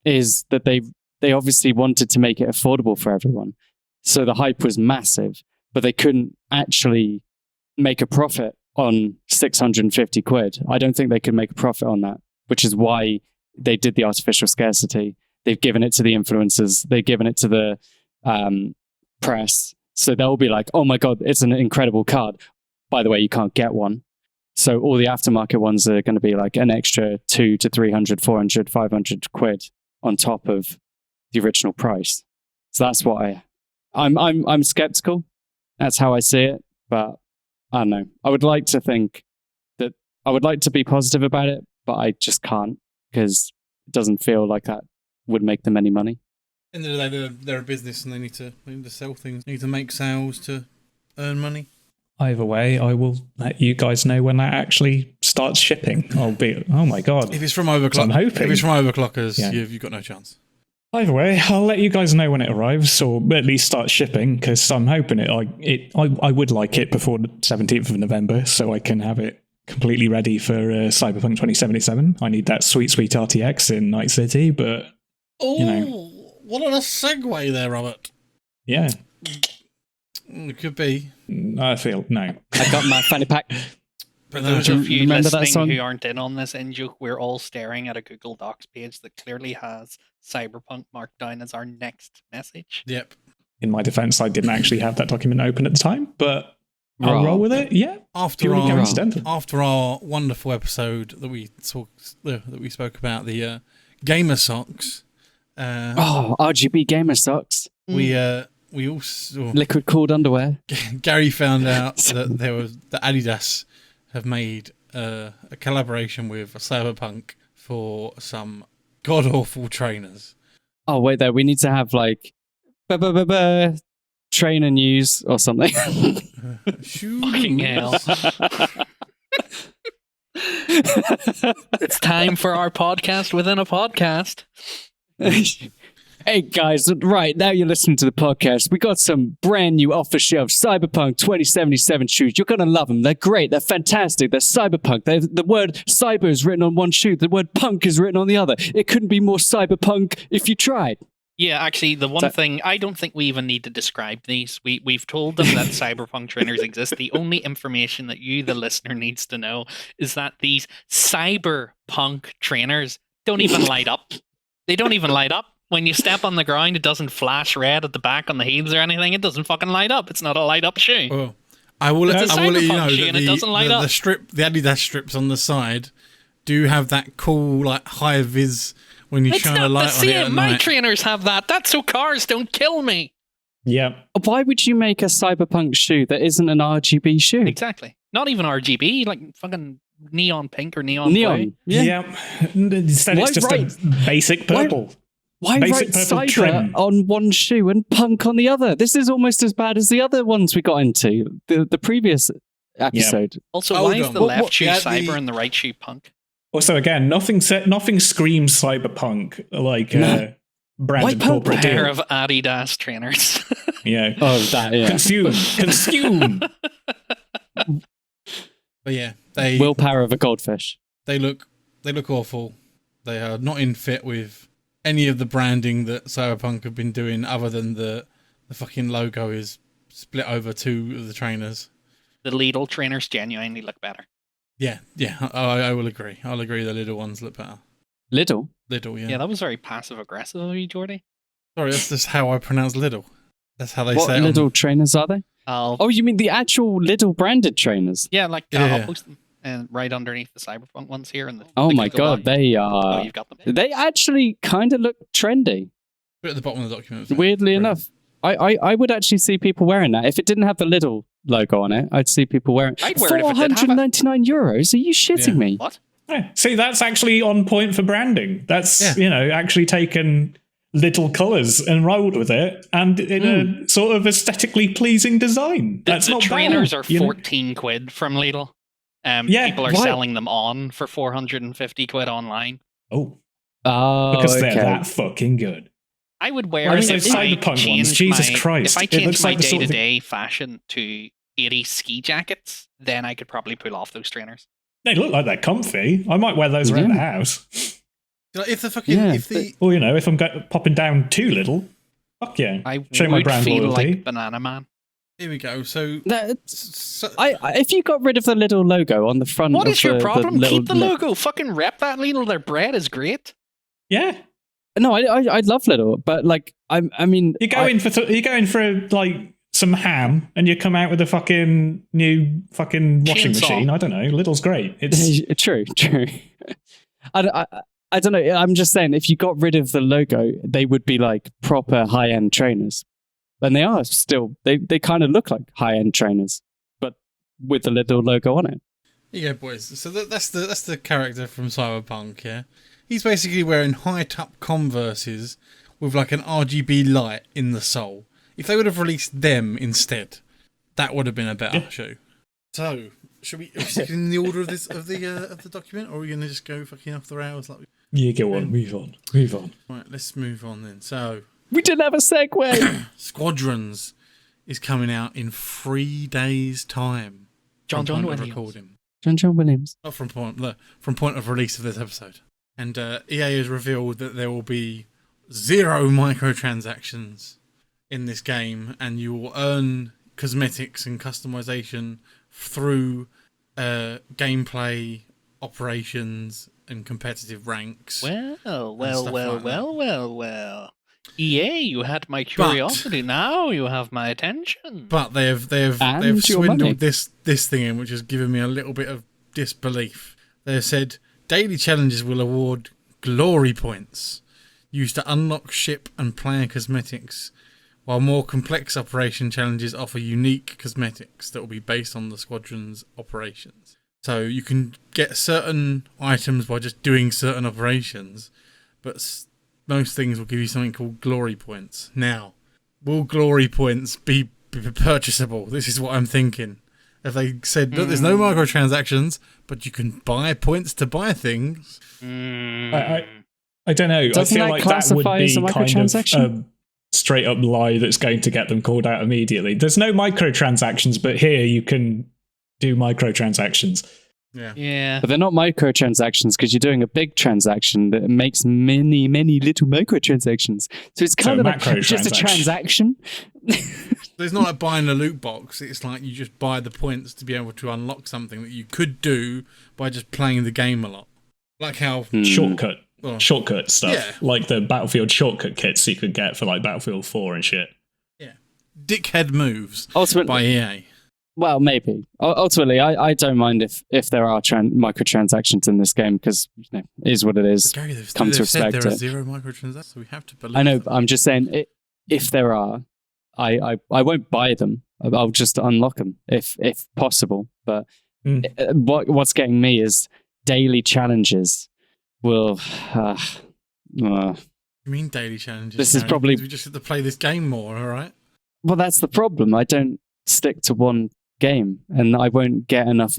is that they obviously wanted to make it affordable for everyone. So the hype was massive, but they couldn't actually make a profit on 650 quid. I don't think they could make a profit on that, which is why they did the artificial scarcity. They've given it to the influencers. They've given it to the press. So they'll be like, oh my God, it's an incredible card. By the way, you can't get one. So all the aftermarket ones are going to be like an extra 200 to 300, 400, 500 quid on top of the original price. So that's why I'm skeptical. That's how I see it. But I don't know. I would like to think that I would like to be positive about it, but I just can't because it doesn't feel like that would make them any money. End of the day, they're a business and they need to sell things. They need to make sales to earn money. Either way, I will let you guys know when that actually starts shipping. I'll be, oh my God. If it's from overclockers, I'm hoping. If it's from overclockers, you've got no chance. Either way, I'll let you guys know when it arrives, or at least start shipping, because I'm hoping I would like it before the 17th of November, so I can have it completely ready for Cyberpunk 2077. I need that sweet RTX in Night City, but what a segue there, Robert. Yeah. It could be. I feel, no. I got my fanny pack. For those of you listening who aren't in on this in-joke, we're all staring at a Google Docs page that clearly has Cyberpunk marked down as our next message. Yep. In my defense, I didn't actually have that document open at the time, but I'll roll with it. Yeah. After our wonderful episode that we spoke about the gamer socks. RGB gamer socks. We also liquid cooled underwear. Gary found out that that Adidas have made a collaboration with Cyberpunk for some god awful trainers. Oh wait, there we need to have like trainer news or something. Fucking hell! It's time for our podcast within a podcast. Hey guys, right, now you're listening to the podcast. We got some brand new off-the-shelf Cyberpunk 2077 shoes. You're going to love them. They're great. They're fantastic. They're cyberpunk. The word cyber is written on one shoe. The word punk is written on the other. It couldn't be more cyberpunk if you tried. Yeah, actually, the one thing, I don't think we even need to describe these. We've told them that cyberpunk trainers exist. The only information that you, the listener, needs to know is that these cyberpunk trainers don't even light up. They don't even light up. When you step on the ground, it doesn't flash red at the back on the heels or anything. It doesn't fucking light up. It's not a light up shoe. Well, I will let you know that it doesn't light up. The Adidas strips on the side do have that cool like high vis when you shine a light on it at night. My trainers have that. That's so cars don't kill me. Yeah. Why would you make a cyberpunk shoe that isn't an RGB shoe? Exactly. Not even RGB, like fucking neon pink or neon blue. Yeah. Instead it's just a basic purple. Why write cyber trim on one shoe and punk on the other? This is almost as bad as the other ones we got into, the previous episode. Yep. Also, why is the left shoe cyber and the right shoe punk? Also, again, nothing screams cyberpunk like branded corporate deal. Pair of Adidas trainers. Yeah. Oh, that, yeah. Consume. But yeah, willpower of a goldfish. They look awful. They are not in fit with any of the branding that Cyberpunk have been doing, other than the fucking logo is split over two of the trainers. The Lidl trainers genuinely look better. Yeah, I will agree. I'll agree the little ones look better. Lidl, yeah. Yeah, that was very passive aggressive of you, Jordy. Sorry, that's just how I pronounce Lidl. That's how they say it. What Lidl trainers are they? Oh, you mean the actual Lidl branded trainers? Yeah, I'll post them. And right underneath the Cyberpunk ones here. My God, they are... you've got them. They actually kind of look trendy. Put it at the bottom of the document. Weirdly enough. I would actually see people wearing that. If it didn't have the Lidl logo on it, I'd see people wearing it. I'd wear it if it did have €499? Are you shitting me? What? Yeah. See, that's actually on point for branding. That's, actually taken little colours and rolled with it, and in a sort of aesthetically pleasing design. That's the not trainers bad, are 14 quid from Lidl. People are selling them on for 450 quid online. Oh, because okay. they're that fucking good. I would wear Whereas it if those I Cyberpunk ones, changed Jesus my, Christ, if I it changed looks my like the sort of day-to-day fashion to 80 ski jackets, then I could probably pull off those trainers. They look like they're comfy. I might wear those around the house. If the fucking or if I'm popping down too little, fuck yeah. I show my brand feel loyalty. like Banana Man. Here we go. So, if you got rid of the little logo on the front, What is your problem? Keep the logo. logo. Fucking rep that Lidl. Their bread is great. Yeah. No, I love little, but like I mean, you're going for like some ham, and you come out with a fucking new fucking washing machine. I don't know. Lidl's great. It's true. I don't know. I'm just saying, if you got rid of the logo, they would be like proper high-end trainers. And they are still, they kind of look like high-end trainers, but with the little logo on it. Yeah, boys. So that's the character from Cyberpunk, yeah? He's basically wearing high-top Converses with like an RGB light in the sole. If they would have released them instead, that would have been a better shoe. So, should we stick in the order of the document, or are we going to just go fucking off the rails? Go on, move on. Right, let's move on then. So, we didn't have a segue. Squadrons is coming out in 3 days' time. John Williams. Recording. John Williams. Not from point of release of this episode. And EA has revealed that there will be 0 microtransactions in this game, and you will earn cosmetics and customization through gameplay, operations, and competitive ranks. Well. EA, you had my curiosity. Now you have my attention. But they've swindled this thing in, which has given me a little bit of disbelief. They've said daily challenges will award glory points used to unlock ship and player cosmetics, while more complex operation challenges offer unique cosmetics that will be based on the squadron's operations. So you can get certain items by just doing certain operations, but most things will give you something called glory points. Now, will glory points be purchasable? This is what I'm thinking. If they said, look, there's no microtransactions, but you can buy points to buy things. I don't know. Doesn't I feel like that would be kind of straight up lie that's going to get them called out immediately. There's no microtransactions, but here you can do microtransactions. Yeah. But they're not microtransactions because you're doing a big transaction that makes many, many little microtransactions. So it's kind of like just a transaction. So it's not like buying a loot box. It's like you just buy the points to be able to unlock something that you could do by just playing the game a lot. Like how... Shortcut stuff. Like the Battlefield shortcut kits you could get for like Battlefield 4 and shit. Yeah. Dickhead moves by EA. Well, maybe. Ultimately, I don't mind if there are microtransactions in this game because it is what it is. Gary, they've to expect said there are it. 0 microtransactions, so we have to believe. I know, but I'm just saying, if there are, I won't buy them. I'll just unlock them if possible. But what's getting me is daily challenges. Will you mean daily challenges? This is probably we just have to play this game more, all right? Well, that's the problem. I don't stick to one game, and I won't get enough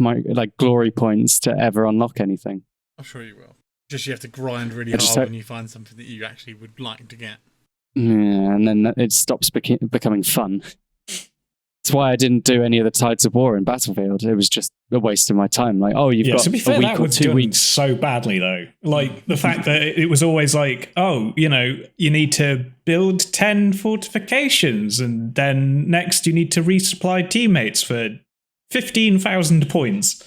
glory points to ever unlock anything. I'm sure you will. Just you have to grind really hard when you find something that you actually would like to get. Yeah, and then it stops becoming fun. That's why I didn't do any of the Tides of War in Battlefield. It was just a waste of my time. Like, you've got to be fair, a week that or was 2 doing weeks. so badly, though. Like, the fact that it was always like, you need to build 10 fortifications, and then next you need to resupply teammates for 15,000 points.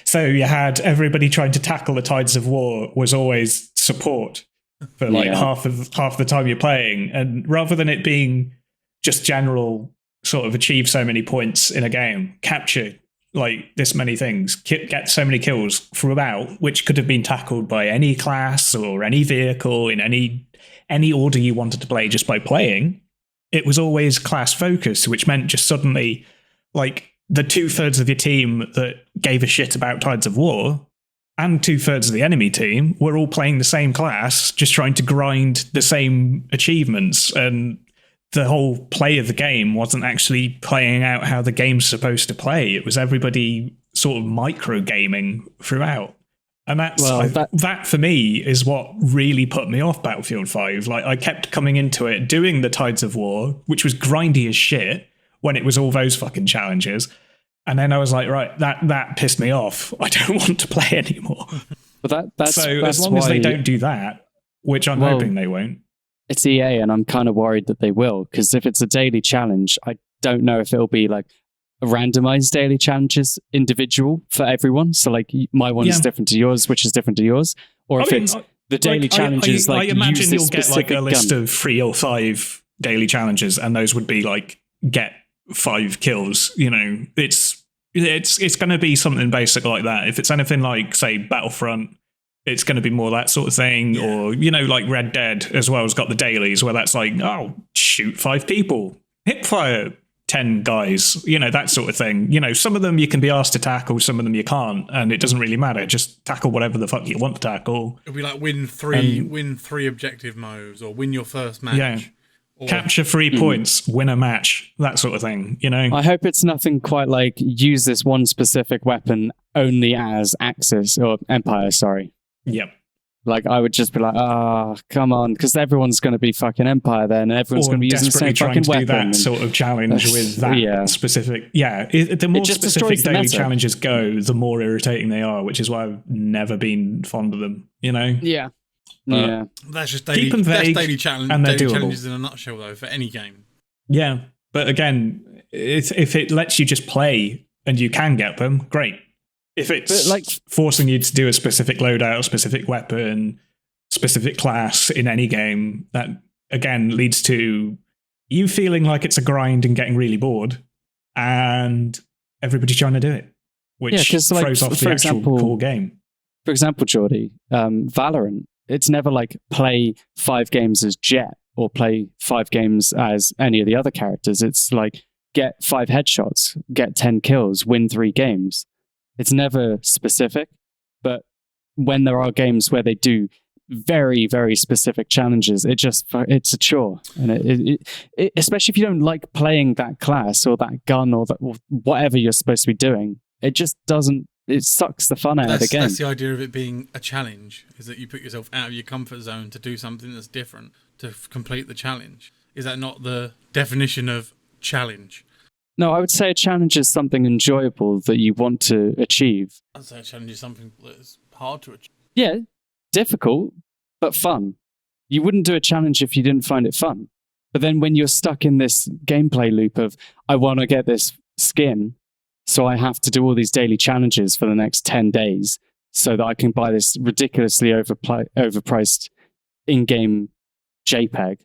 So you had everybody trying to tackle the Tides of War was always support for half the time you're playing. And rather than it being just general sort of achieve so many points in a game, capture like this many things, get so many kills throughout, which could have been tackled by any class or any vehicle in any order you wanted to play just by playing. It was always class focused, which meant just suddenly like the 2/3 of your team that gave a shit about Tides of War and 2/3 of the enemy team were all playing the same class, just trying to grind the same achievements. And the whole play of the game wasn't actually playing out how the game's supposed to play. It was everybody sort of micro gaming throughout. And that for me is what really put me off Battlefield 5. Like, I kept coming into it doing the Tides of War, which was grindy as shit when it was all those fucking challenges. And then I was like, right, that pissed me off. I don't want to play anymore. But that's as long as they don't do that, which I'm hoping they won't. It's EA, and I'm kind of worried that they will, because if it's a daily challenge, I don't know if it'll be like randomized daily challenges, individual for everyone. So like my one is different to yours, which is different to yours, or if it's the daily challenges. I imagine use you'll get like a list gun. of 3 or 5 daily challenges, and those would be like get 5 kills. You know, it's going to be something basic like that. If it's anything like, say, Battlefront, it's going to be more that sort of thing. Or, you know, like Red Dead as well has got the dailies where that's like, oh, shoot 5 people, hip fire 10 guys, you know, that sort of thing. You know, some of them you can be asked to tackle, some of them you can't, and it doesn't really matter. Just tackle whatever the fuck you want to tackle. It'll be like win three objective modes, or win your first match. Yeah. Or capture 3 points, win a match, that sort of thing, you know? I hope it's nothing quite like use this one specific weapon only as Axis or Empire, sorry. Yep. Like, I would just be like, come on, because everyone's going to be fucking Empire then, and everyone's going to be using the same fucking weapon. That sort of challenge with that specific... Yeah, the more specific daily challenges go, the more irritating they are, which is why I've never been fond of them, you know? Yeah. That's just daily, daily challenge, and daily challenges in a nutshell, though, for any game. Yeah, but again, if it lets you just play and you can get them, great. If it's like forcing you to do a specific loadout, specific weapon, specific class in any game, that again leads to you feeling like it's a grind and getting really bored, and everybody trying to do it, which throws off the actual core game. For example, Geordie, Valorant, it's never like play 5 games as Jet or play 5 games as any of the other characters. It's like get 5 headshots, get 10 kills, win 3 games. It's never specific, but when there are games where they do very, very specific challenges, it's a chore. And it especially if you don't like playing that class or that gun or whatever you're supposed to be doing, it just doesn't, it sucks the fun out of the game. That's the idea of it being a challenge, is that you put yourself out of your comfort zone to do something that's different, to complete the challenge. Is that not the definition of challenge? No, I would say a challenge is something enjoyable that you want to achieve. I'd say a challenge is something that's hard to achieve. Yeah, difficult, but fun. You wouldn't do a challenge if you didn't find it fun. But then when you're stuck in this gameplay loop of, I want to get this skin, so I have to do all these daily challenges for the next 10 days so that I can buy this ridiculously overpriced in-game JPEG,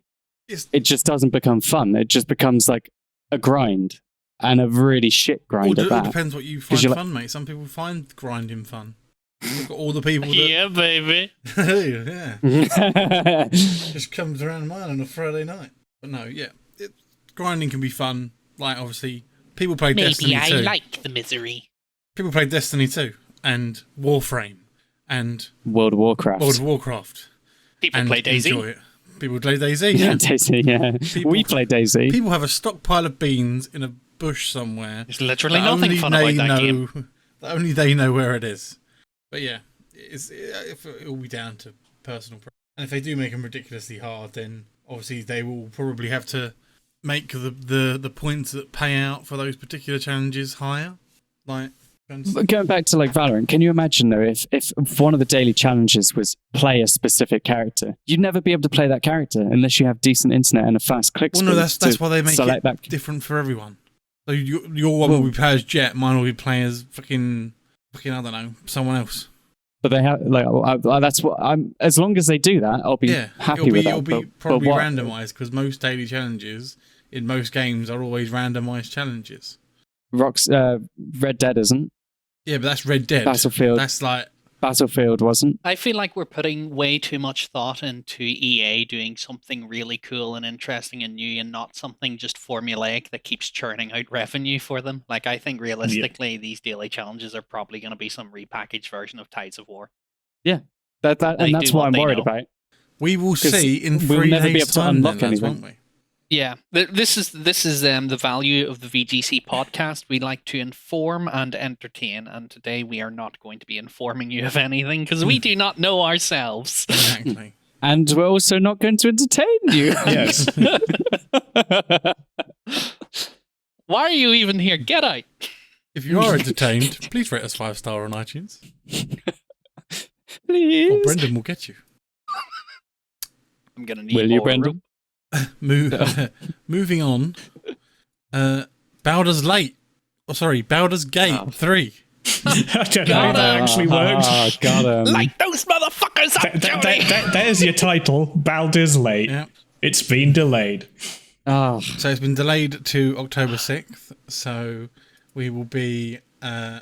it just doesn't become fun. It just becomes like a grind. And a really shit grind at that. It depends what you find fun, mate. Some people find grinding fun. Look at all the people that... Yeah, baby. Yeah. Just comes around mine on a Friday night. But no, yeah. Grinding can be fun. Like, obviously, people play Destiny 2. Maybe I like the misery. People play Destiny 2 and Warframe and... World of Warcraft. People play Daisy. Enjoy it. People play Daisy. Yeah, Daisy, yeah. We play Daisy. People have a stockpile of beans in a bush somewhere. There's literally nothing fun about that game. Only they know where it is. But yeah, it'll be down to personal preference. And if they do make them ridiculously hard, then obviously they will probably have to make the points that pay out for those particular challenges higher. Like, going back to like Valorant, can you imagine though if one of the daily challenges was play a specific character, you'd never be able to play that character unless you have decent internet and a fast click speed. Well, no, that's why they make it different for everyone. So your one will be playing as Jet, mine will be playing as fucking I don't know, someone else. But they have that's what I'm. As long as they do that, I'll be happy with that. It'll be probably randomised, because most daily challenges in most games are always randomised challenges. Red Dead isn't. Yeah, but that's Red Dead. Battlefield. That's like Battlefield wasn't. I feel like we're putting way too much thought into EA doing something really cool and interesting and new, and not something just formulaic that keeps churning out revenue for them. Like, I think realistically, these daily challenges are probably going to be some repackaged version of Tides of War. Yeah, and that's what I'm worried about. We will see in 3 we'll never days' be able to time, unlock then, anything. won't we? Yeah, this is the value of the VGC podcast. We like to inform and entertain, and today we are not going to be informing you of anything because we do not know ourselves. Exactly. And we're also not going to entertain you. Yes. Why are you even here? Get out! If you are entertained, please rate us 5-star on iTunes. Please. Or Brendan will get you. I'm gonna need. Will you, more Brendan? Moving on. Baldur's Gate 3. I don't know if that actually worked. Got him. Light those motherfuckers up, Joey! There's your title, Baldur's Late. Yeah. It's been delayed. Oh, So it's been delayed to October 6th. So we will be a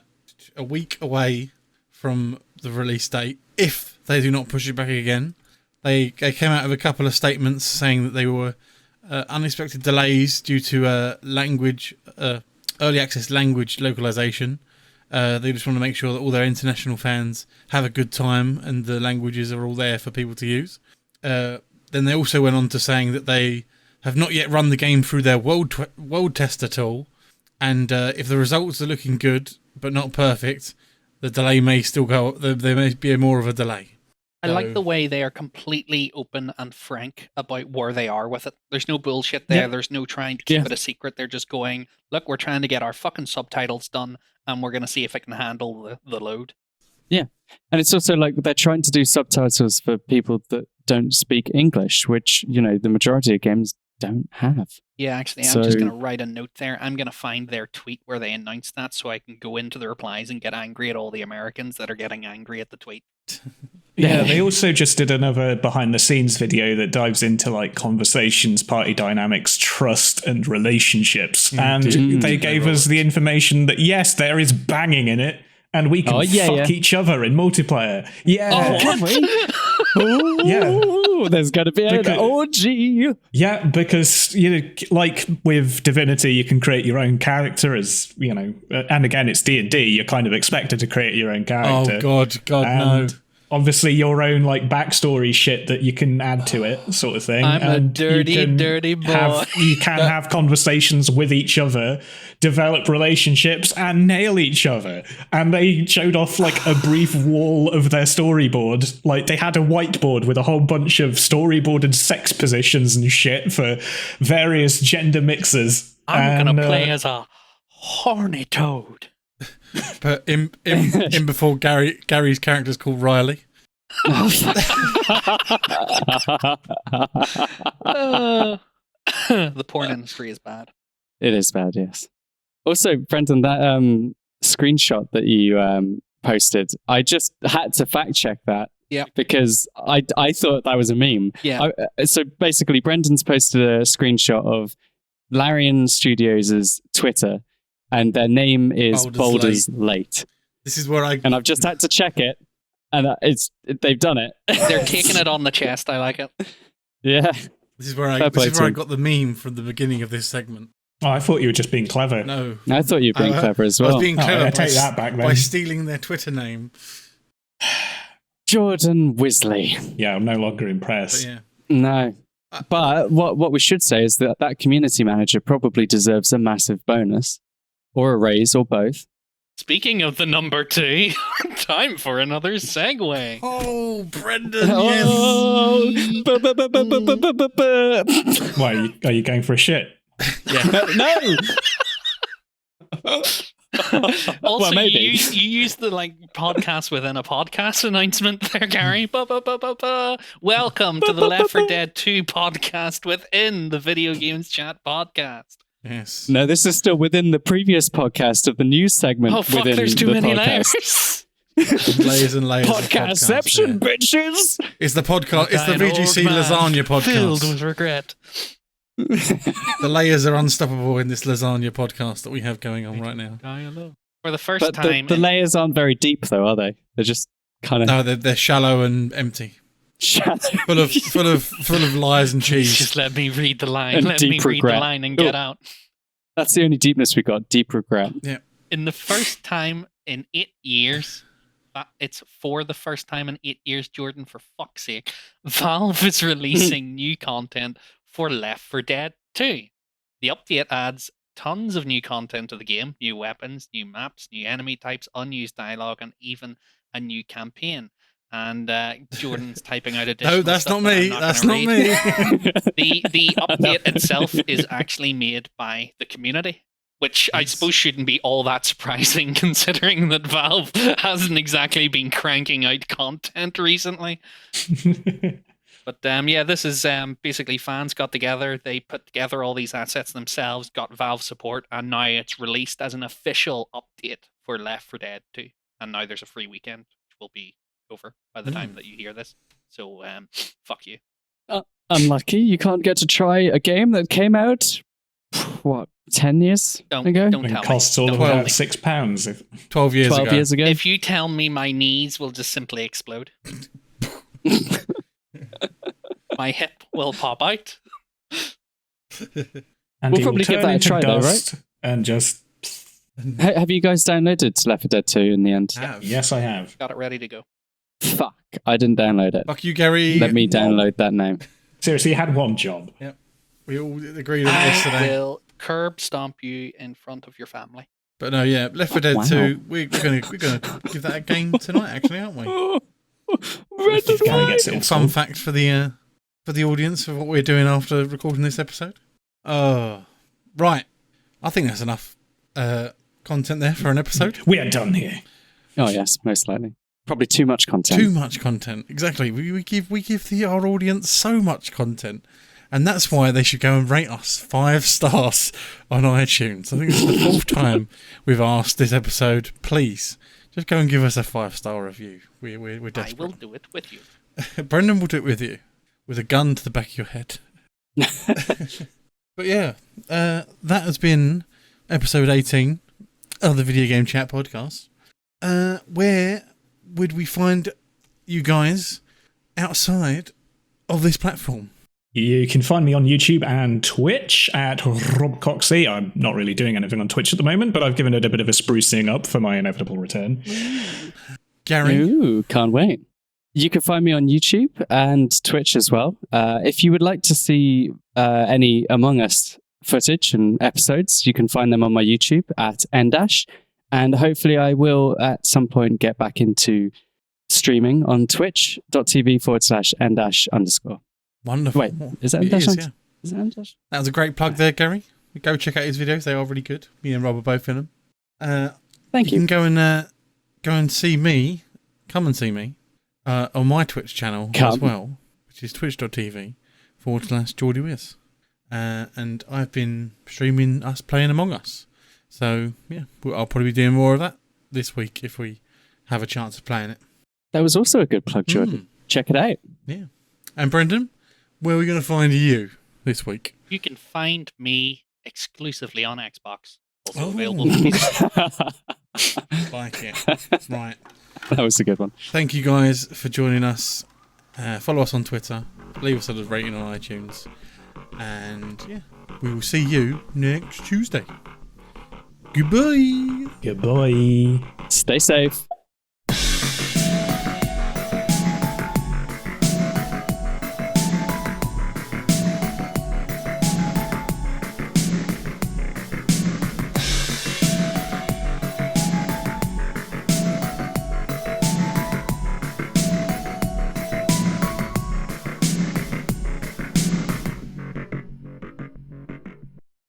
week away from the release date if they do not push it back again. They came out with a couple of statements saying that they were unexpected delays due to early access language localization. They just want to make sure that all their international fans have a good time and the languages are all there for people to use. Then they also went on to saying that they have not yet run the game through their world tester tool, and if the results are looking good but not perfect, the delay may still go. There may be more of a delay. I like the way they are completely open and frank about where they are with it. There's no bullshit there. Yeah. There's no trying to keep it a secret. They're just going, look, we're trying to get our fucking subtitles done, and we're going to see if it can handle the load. yeah. And it's also like they're trying to do subtitles for people that don't speak English, which, the majority of games don't have. Yeah, actually, I'm just going to write a note there. I'm going to find their tweet where they announced that so I can go into the replies and get angry at all the Americans that are getting angry at the tweet. Yeah, they also just did another behind-the-scenes video that dives into like conversations, party dynamics, trust, and relationships. And they gave us the information that yes, there is banging in it, and we can fuck each other in multiplayer. Yeah, Can we? There's going to be an orgy. Yeah, because like with Divinity, you can create your own character as and again, it's D&D. You're kind of expected to create your own character. Oh God, no. Obviously, your own like backstory shit that you can add to it, sort of thing. I'm a dirty boy. You can have conversations with each other, develop relationships, and nail each other. And they showed off like a brief wall of their storyboard. Like they had a whiteboard with a whole bunch of storyboarded sex positions and shit for various gender mixes. I'm gonna play as a horny toad. But in before Gary's character's called Riley. The porn industry is bad. It is bad, yes. Also, Brendan, that screenshot that you posted, I just had to fact check that. Yeah. Because I thought that was a meme. Yeah. So basically, Brendan's posted a screenshot of Arkane Studios' Twitter, and their name is Baldur's Late. This is where and I've just had to check it, and they've done it. They're taking it on the chest. I like it. Yeah. This is where I got the meme from the beginning of this segment. Oh, I thought you were just being clever. No. I thought you were being clever as well. I was being clever I take that back, then. by stealing their Twitter name. Jordan Wisley. Yeah, I'm no longer impressed. But yeah. No. But what we should say is that community manager probably deserves a massive bonus. Or a raise, or both. Speaking of the number 2, time for another segue. Oh, Brendan, Oh. yes. Why, are you going for a shit? Yeah. No! Also, Well, maybe. you used the podcast within a podcast announcement there, Gary. Welcome to the Left 4 Dead 2 podcast within the Video Games Chat podcast. Yes. No, this is still within the previous podcast of the news segment. Oh, fuck, within there's too the many podcast. layers. Layers and layers. Podcastception, Bitches. It's the podcast. It's the An old VGC man lasagna filled podcast. with regret. The layers are unstoppable in this lasagna podcast that we have going on right now. For the first But time. the layers aren't very deep, though, are they? They're just kind of. No, they're shallow and empty. Shallow. Full of lies and cheese. Just let me read the line. And Let me deep read the regret. line and get out. That's the only deepness we got. Deep regret. Yeah. In the first time in 8 years, it's for the first time in 8 years, Jordan, for fuck's sake, Valve is releasing new content for Left 4 Dead 2. The update adds tons of new content to the game, new weapons, new maps, new enemy types, unused dialogue, and even a new campaign. And Jordan's typing out additional No, that's stuff not that I'm me. That's not gonna me. read. The update itself is actually made by the community, which I suppose shouldn't be all that surprising considering that Valve hasn't exactly been cranking out content recently. But yeah, this is basically fans got together, they put together all these assets themselves, got Valve support, and now it's released as an official update for Left 4 Dead 2. And now there's a free weekend, which will be over by the time that you hear this. So, fuck you. Unlucky. You can't get to try a game that came out, 10 years ago? Don't It tell costs me. all of Don't tell about me. £6. 12 years 12 ago. years ago? If you tell me my knees will just simply explode, my hip will pop out. And We'll he probably will give turn that a into try, though, dust And just... Have you guys downloaded Left 4 Dead 2 in the end? Have. Yes, I have. Got it ready to go. Fuck, I didn't download it. Fuck you, Gary. Let me download that now. Seriously, he had one job. Yep. We all agreed on it yesterday. Will curb stomp you in front of your family. But no, yeah, Left 4 Dead Wow. 2. We're gonna give that a game tonight, actually, aren't we? If Gary gets it Little fun fact for the audience of what we're doing after recording this episode. Oh, right. I think that's enough content there for an episode. We are done here. Oh yes, most likely. Probably too much content. Too much content, exactly. We give our audience so much content, and that's why they should go and rate us 5 stars on iTunes. I think it's the 4th time we've asked this episode. Please, just go and give us a 5-star review. We're I desperate. will do it with you. Brendan will do it with you, with a gun to the back of your head. But yeah, that has been episode 18 of the Video Game Chat podcast. Where would we find you guys outside of this platform? You can find me on YouTube and Twitch at Rob Coxey. I'm not really doing anything on Twitch at the moment, but I've given it a bit of a sprucing up for my inevitable return. Gary? Ooh, can't wait. You can find me on YouTube and Twitch as well. If you would like to see any Among Us footage and episodes, you can find them on my YouTube at N-Dash. And hopefully I will at some point get back into streaming on twitch.tv/N-_. Wonderful. Wait, is that It N-Dash? is, yeah. Is that N-Dash? That was a great plug there, Gary. Go check out his videos. They are really good. Me and Rob are both in them. Thank You you. can go and see me. Come and see me on my Twitch channel as well, which is twitch.tv/JordyWiz. And I've been streaming us playing Among Us. So, yeah, I'll probably be doing more of that this week if we have a chance of playing it. That was also a good plug, Jordan. Check it out. Yeah. And Brendan, where are we going to find you this week? You can find me exclusively on Xbox. Also Oh. available for PC. Like it. Right. That was a good one. Thank you guys for joining us. Follow us on Twitter. Leave us a rating on iTunes. And yeah, we will see you next Tuesday. Goodbye. Goodbye. Stay safe.